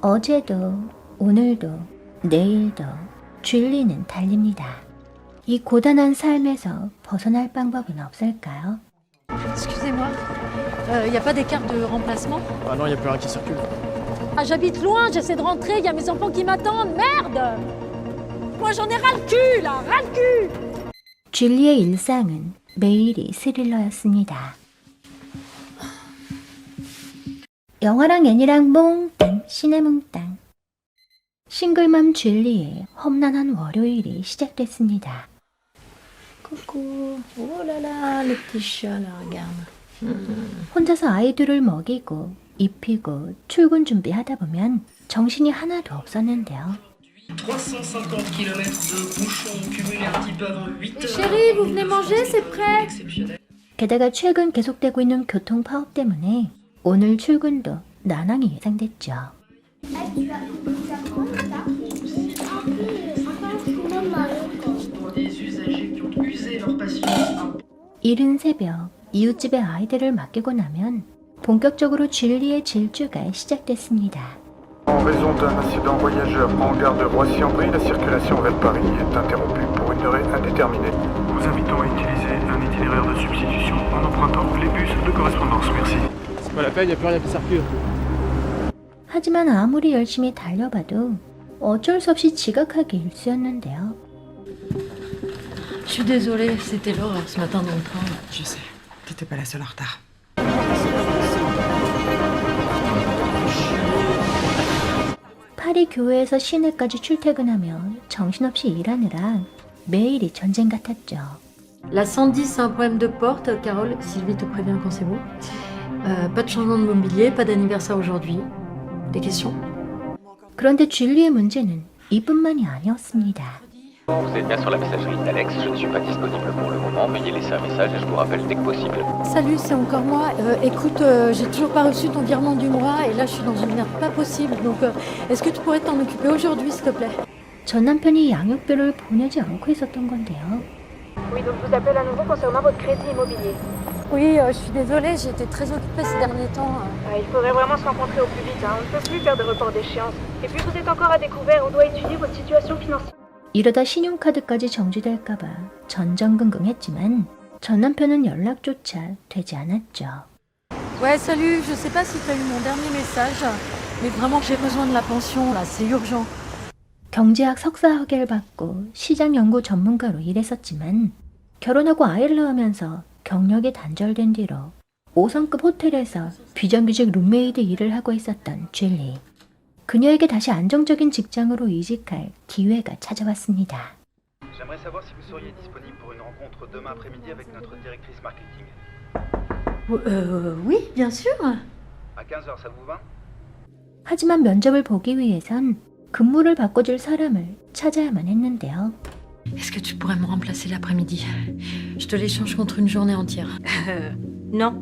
어제도, 오늘도, 내일도 줄리는 달립니다. 이 고단한 삶에서 벗어날 방법은 없을까요? Excusez-moi, y a pas des cartes de remplacement? Ah non, il n'y a plus rien qui circule. Ah, j'habite loin, j'essaie de rentrer, y a mes enfants qui m'attendent, merde! Moi j'en ai ras le cul là, ras le cul! 줄리의 일상은 매일이 스릴러였습니다. 영화랑 애니랑 몽땅 시네몽땅. 싱글맘 줄리의 험난한 월요일이 시작됐습니다. Coucou, oh là là, le petit chat là, regarde. 혼자서 아이들을 먹이고 입히고 출근 준비하다 보면 정신이 하나도 없었는데요. 350 km de bouchons cumulés un petit peu avant 8 heures. Chérie, vous venez manger, c'est prêt? Exceptionnel. 게다가 최근 계속되고 있는 교통 파업 때문에 오늘 출근도 난항이 예상됐죠. Pour des usagers qui ont usé leur patience. 이른 새벽 이웃집에 아이들을 맡기고 나면 본격적으로 줄리의 질주가 시작됐습니다. En raison d'un incident voyageur en gare de Roissy-en-Brie, la circulation vers Paris est interrompue pour une durée indéterminée. Nous invitons à utiliser un itinéraire de substitution en empruntant les bus de correspondance. Merci. C'est pas la peine, il n'y a plus rien qui circule. 하지만 아무리 열심히 달려봐도 어쩔 수 없이 지각하기 일쑤였는데요. Je suis désolée, c'était l'horreur ce matin dans le train. Je sais, t'étais pas la seule en retard. 파리 교회에서 시내까지 출퇴근하며 정신없이 일하느라 매일이 전쟁 같았죠. La 110, c'est un problème de porte, Carole. Sylvie te prévient quand c'est bon. Pas de changement de mobilier, pas d'anniversaire aujourd'hui. Des questions? 그런데 줄리의 문제는 이뿐만이 아니었습니다. Vous êtes bien sur la messagerie d'Alex, je ne suis pas disponible pour le moment, veuillez laisser un message et je vous rappelle dès que possible. Salut, c'est encore moi. Écoute, j'ai toujours pas reçu ton virement du mois et là je suis dans une merde pas possible. Donc, est-ce que tu pourrais t'en occuper aujourd'hui, s'il te plaît? 전 남편이 양육비를 보내지 않고 있었던 건데요. Oui, donc je vous appelle à nouveau concernant votre crédit immobilier. Oui, je suis désolée, j'ai été très occupée ces derniers temps. Il faudrait vraiment se rencontrer au plus vite, hein. On ne peut plus faire de report d'échéance. Et puis vous êtes encore à découvert, on doit étudier votre situation financière. 이러다 신용카드까지 정지될까봐 전전긍긍했지만 전 남편은 연락조차 되지 않았죠. Ouais, salut, je sais pas si t'as eu mon dernier message, mais vraiment j'ai besoin de la pension là, c'est urgent. 경제학 석사 학위를 받고 시장 연구 전문가로 일했었지만 결혼하고 아이를 낳으면서 경력이 단절된 뒤로 5성급 호텔에서 비정규직 룸메이드 일을 하고 있었던 줄리. 그녀에게 다시 안정적인 직장으로 이직할 기회가 찾아왔습니다. J'aimerais savoir si vous seriez disponible pour une rencontre demain après-midi avec notre directrice marketing. Oui, bien sûr. À 15h, ça vous va? 하지만 면접을 보기 위해선 근무를 바꿔줄 사람을 찾아야만 했는데요. Est-ce que tu pourrais me remplacer l'après-midi? Je te l'échange contre une journée entière. Non.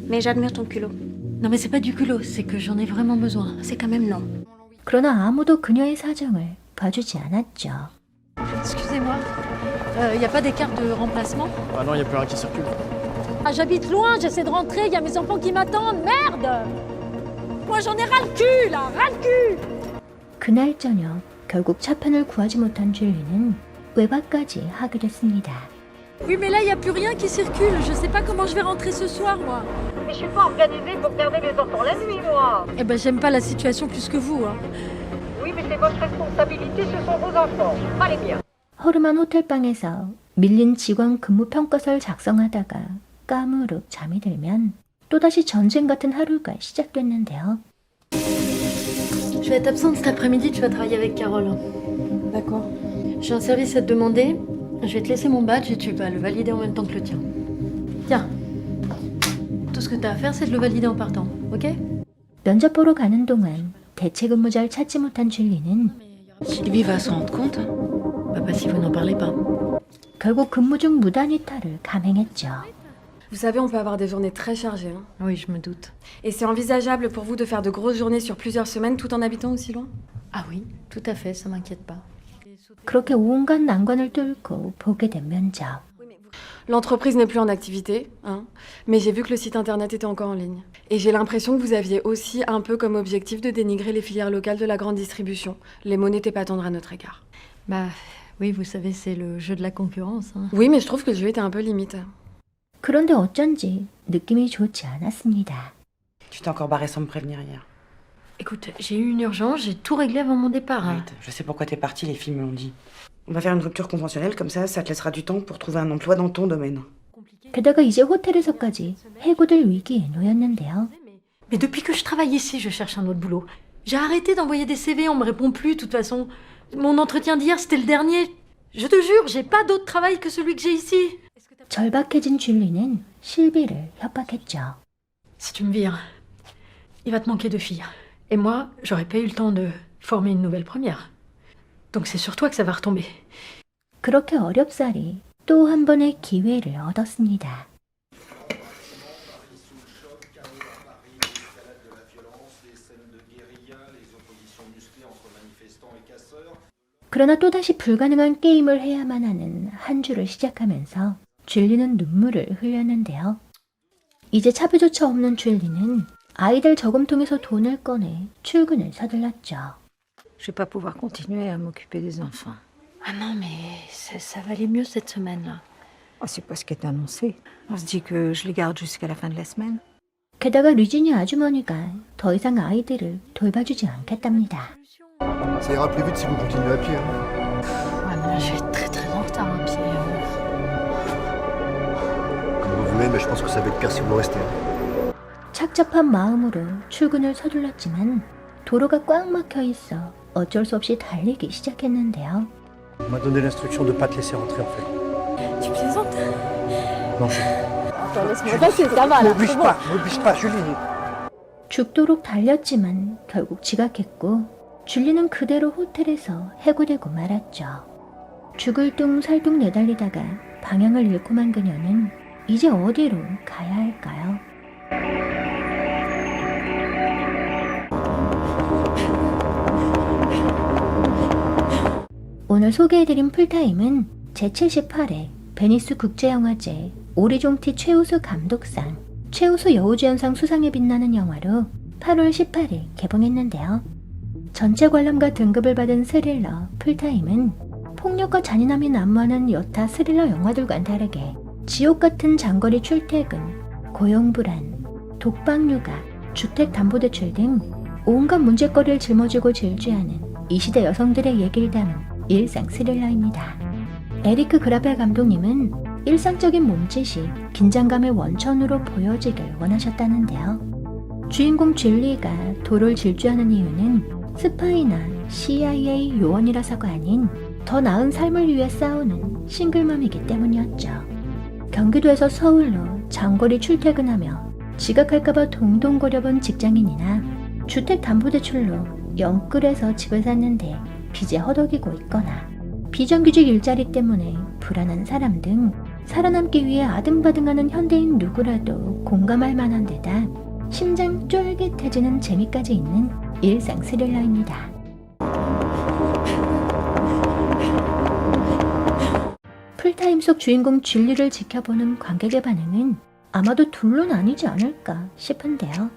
Mais j'admire ton culot. Non mais c'est pas du culot, c'est que j'en ai vraiment besoin. C'est quand même non. 그러나 아무도 그녀의 사정을 봐주지 않았죠. Excusez-moi, y a pas des cartes de remplacement? Ah non, il n'y a plus rien qui circule. Ah, j'habite loin, j'essaie de rentrer, y a mes enfants qui m'attendent, merde! Moi j'en ai ras le cul là, ras le cul! 그날 저녁 결국 차편을 구하지 못한 줄리는 외박까지 하게 됐습니다. Oui, mais là y a plus rien qui circule, je sais pas comment je vais rentrer ce soir, moi. Mais je suis pas organisée pour garder les enfants la nuit, moi. Eh ben, j'aime pas la situation plus que vous, hein. Oui, mais c'est votre responsabilité, ce sont vos enfants, pas les miens. 허름한 호텔방에서 밀린 직원 근무 평가서를 작성하다가 까무룩 잠이 들면 또다시 전쟁 같은 하루가 시작됐는데요. Je vais être absente cet après-midi, tu vas travailler avec Carole. D'accord. J'ai un service à te demander. Je vais te laisser mon badge et tu vas le valider en même temps que le tien. Tiens. Tout ce que tu as à faire, c'est de le valider en partant, ok? 면접 보러 가는 동안 대체 근무자를 찾지 못한 줄리는 Sylvie va s'en rendre compte. Bah, pas si vous n'en parlez pas. 결국 근무 중 무단 이탈을 감행했죠. Vous savez, on peut avoir des journées très chargées. Hein. Oui, je me doute. Et c'est envisageable pour vous de faire de grosses journées sur plusieurs semaines tout en habitant aussi loin? Ah oui, tout à fait, ça m'inquiète pas. 그렇게 온갖 난관을 뚫고 보게 된 면접. L'entreprise n'est plus en activité, hein, mais j'ai vu que le site internet était encore en ligne. Et j'ai l'impression que vous aviez aussi un peu comme objectif de dénigrer les filières locales de la grande distribution. Les mots n'étaient pas tendres à notre égard. Bah oui, vous savez, c'est le jeu de la concurrence. Hein. Oui, mais je trouve que le jeu était un peu limite. 그런데 어쩐지 느낌이 좋지 않았습니다. Tu t'es encore barré sans me prévenir hier. Écoute, j'ai eu une urgence, j'ai tout réglé avant mon départ. Hein. Arrête, je sais pourquoi t'es partie, les filles me l'ont dit. On va faire une rupture conventionnelle, comme ça te laissera du temps pour trouver un emploi dans ton domaine. 게다가 이제 호텔에서까지 해고될 위기에 놓였는데요. Mais depuis que je travaille ici, je cherche un autre boulot. J'ai arrêté d'envoyer des CV, on me répond plus, de toute façon. Mon entretien d'hier, c'était le dernier. Je te jure, j'ai pas d'autre travail que celui que j'ai ici. 절박해진 줄리는 실비를 협박했죠. Si tu me vires, il va te manquer 2 filles. Et moi, j'aurais pas eu le temps de former une nouvelle première. Donc c'est sur toi que ça va retomber. 그렇게 어렵사리 또 한 번의 기회를 얻었습니다. 그러나 또다시 불가능한 게임을 해야만 하는 한 주를 시작하면서 줄리는 눈물을 흘렸는데요. 이제 차비조차 없는 줄리는 아이들 저금통에서 돈을 꺼내 출근을 서둘렀죠. Je vais pas pouvoir continuer à m'occuper des enfants. Ah non, mais ça va aller mieux cette semaine-là. Oh, c'est pas ce qui est annoncé. On se dit que je les garde jusqu'à la fin de la semaine. 게다가 류진이 아주머니가 더 이상 아이들을 돌봐주지 않겠답니다. Ça ira plus vite si vous continuez à pied. Hein. Ouais, mais là, je vais être très en retard à pied. Comme vous voulez, mais je pense que ça va être pire si vous restez. 착잡한 마음으로 출근을 서둘렀지만 도로가 꽉 막혀 있어 어쩔 수 없이 달리기 시작했는데요. On m'a donné l'instruction de pas te laisser rentrer en fait. Tu plaisantes? Non, je... Attends, laisse-moi passer, ça va là. m'oblige pas, Julie. 죽도록 달렸지만 결국 지각했고 줄리는 그대로 호텔에서 해고되고 말았죠. 죽을 둥 살둥 내달리다가 방향을 잃고만 그녀는 이제 어디로 가야 할까요? 오늘 소개해드린 풀타임은 제78회 베니스 국제영화제 오리종티 최우수 감독상, 최우수 여우주연상 수상에 빛나는 영화로 8월 18일 개봉했는데요. 전체 관람가 등급을 받은 스릴러 풀타임은 폭력과 잔인함이 난무하는 여타 스릴러 영화들과는 다르게 지옥 같은 장거리 출퇴근, 고용불안, 독박육아, 주택담보대출 등 온갖 문제거리를 짊어지고 질주하는 이 시대 여성들의 얘기를 담은 일상 스릴러입니다. 에리크 그라벨 감독님은 일상적인 몸짓이 긴장감의 원천으로 보여지길 원하셨다는데요. 주인공 줄리가 도를 질주하는 이유는 스파이나 CIA 요원이라서가 아닌 더 나은 삶을 위해 싸우는 싱글맘이기 때문이었죠. 경기도에서 서울로 장거리 출퇴근하며 지각할까봐 동동거려본 직장인이나 주택담보대출로 영끌에서 집을 샀는데 빚에 허덕이고 있거나 비정규직 일자리 때문에 불안한 사람 등 살아남기 위해 아등바등하는 현대인 누구라도 공감할 만한 데다 심장 쫄깃해지는 재미까지 있는 일상 스릴러입니다. 풀타임 속 주인공 줄리를 지켜보는 관객의 반응은 아마도 둘론 아니지 않을까 싶은데요.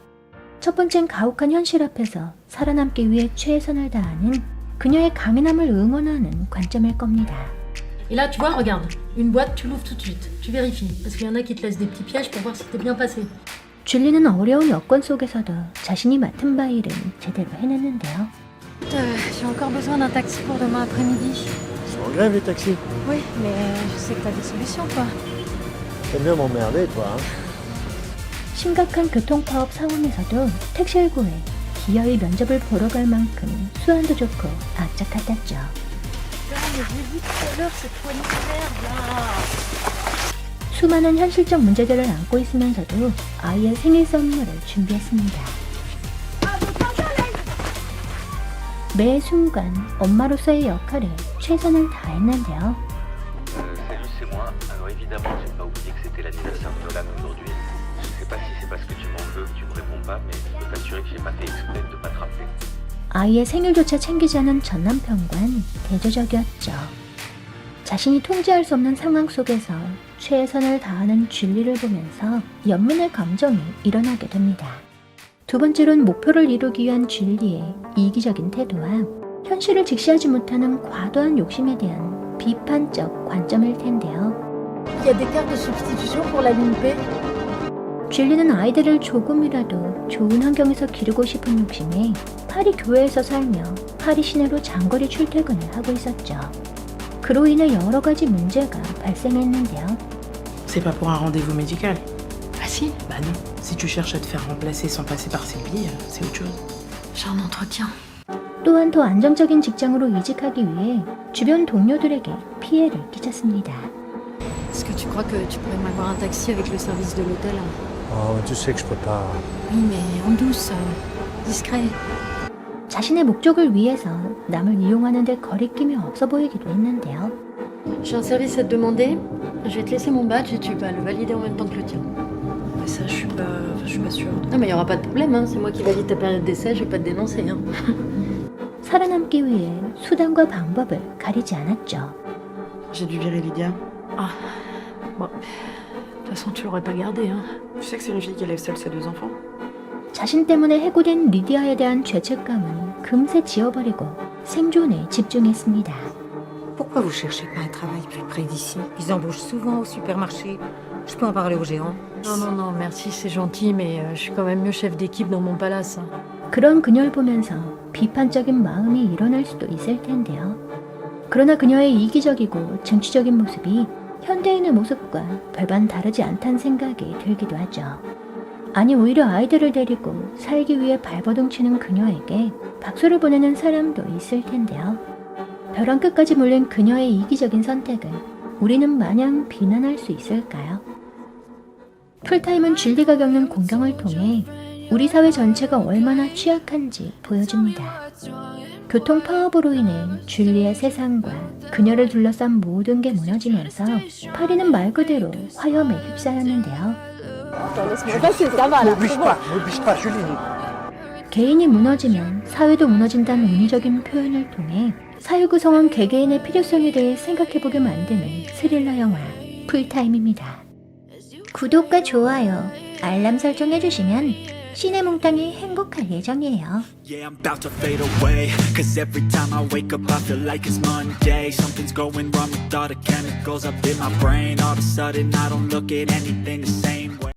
첫 번째는 가혹한 현실 앞에서 살아남기 위해 최선을 다하는 그녀의 강인함을 응원하는 관점일 겁니다. Et là, tu vois, regarde, une boîte, tu l'ouvres tout de suite. Tu vérifies, parce qu'il y en a qui te laissent des petits pièges pour voir si t'es bien passé. 줄리는 어려운 여건 속에서도 자신이 맡은 바 일은 제대로 해냈는데요. J'ai encore besoin d'un taxi pour demain après-midi. Ils sont en grève les taxis. Oui, mais je sais que t'as des solutions, toi. T'aimes bien m'emmerder, toi. Hein. 심각한 교통파업 상황에서도 택시를 구해 기어이 면접을 보러 갈 만큼 수완도 좋고 악착같았죠. 수많은 현실적 문제들을 안고 있으면서도 아이의 생일 선물을 준비했습니다. 매 순간 엄마로서의 역할에 최선을 다했는데요. Salut, c'est moi. Alors évidemment, j'ai pas oublié que c'était l'anniversaire de Nolan aujourd'hui. Je sais pas si c'est parce que tu m'en veux que tu me réponds pas, mais je peux t'assurer que j'ai pas fait exprès de pas te rappeler. 아이의 생일조차 챙기지 않은 전 남편과는 대조적이었죠. 자신이 통제할 수 없는 상황 속에서 최선을 다하는 줄리를 보면서 연민의 감정이 일어나게 됩니다. 두 번째로는 목표를 이루기 위한 줄리의 이기적인 태도와 현실을 직시하지 못하는 과도한 욕심에 대한 비판적 관점일 텐데요. Il y a des cartes de substitution pour la ligne P. 줄리는 아이들을 조금이라도 좋은 환경에서 기르고 싶은 욕심에 파리 교회에서 살며 파리 시내로 장거리 출퇴근을 하고 있었죠. 그로 인해 여러 가지 문제가 발생했는데요. C'est pas pour un rendez-vous médical. Ah si, Bah non. Si tu cherches à te faire remplacer sans passer par Sylvie, c'est autre chose. j'ai un entretien. 또한 더 안정적인 직장으로 이직하기 위해 주변 동료들에게 피해를 끼쳤습니다. Est-ce que tu crois que tu pourrais m'avoir un taxi avec le service de l'hôtel? Oh, tu sais que je peux pas. Oui, mais en douce, discret. 자신의 목적을 위해서 남을 이용하는 데 거리낌이 없어 보이기도 했는데요. J'ai un service à te demander. Je vais te laisser mon badge et tu vas le valider en même temps que le tien. Mais ça, je suis pas sûre. Non mais il y aura pas de problème, hein. C'est moi qui valide ta période d'essai, je vais pas te dénoncer. Hein. 살아남기 위해 수단과 방법을 가리지 않았죠. J'ai dû virer Lydia. Ah, bon, de toute façon tu l'aurais pas gardé. Hein. Tu sais que c'est une fille qui élève seule ses 2 enfants? 자신 때문에 해고된 리디아에 대한 죄책감은 금세 지워버리고 생존에 집중했습니다. Pourquoi vous cherchez pas un travail plus près d'ici? Ils embauchent souvent au supermarché. Je peux en parler au géant. Non, merci, c'est gentil, mais je suis quand même mieux chef d'équipe dans mon palace. 그런 그녀를 보면서 비판적인 마음이 일어날 수도 있을 텐데요. 그러나 그녀의 이기적이고 정치적인 모습이 현대인의 모습과 별반 다르지 않다는 생각이 들기도 하죠. 아니 오히려 아이들을 데리고 살기 위해 발버둥 치는 그녀에게 박수를 보내는 사람도 있을 텐데요. 벼랑 끝까지 몰린 그녀의 이기적인 선택을 우리는 마냥 비난할 수 있을까요? 풀타임은 줄리가 겪는 공경을 통해 우리 사회 전체가 얼마나 취약한지 보여줍니다. 교통 파업으로 인해 줄리의 세상과 그녀를 둘러싼 모든 게 무너지면서 파리는 말 그대로 화염에 휩싸였는데요. m'oblige pas, Julie. 개인이 무너지면 사회도 무너진다는 은유적인 표현을 통해 사회구성원 개개인의 필요성에 대해 생각해보게 만드는 스릴러 영화 풀타임입니다. 구독과 좋아요, 알람 설정해주시면 시네몽땅이 행복할 예정이에요. Yeah, I'm about to fade away. Cause every time I wake up I feel like it's Monday. Something's going wrong with all the chemicals up in my brain. All of a sudden I don't look at anything the same way.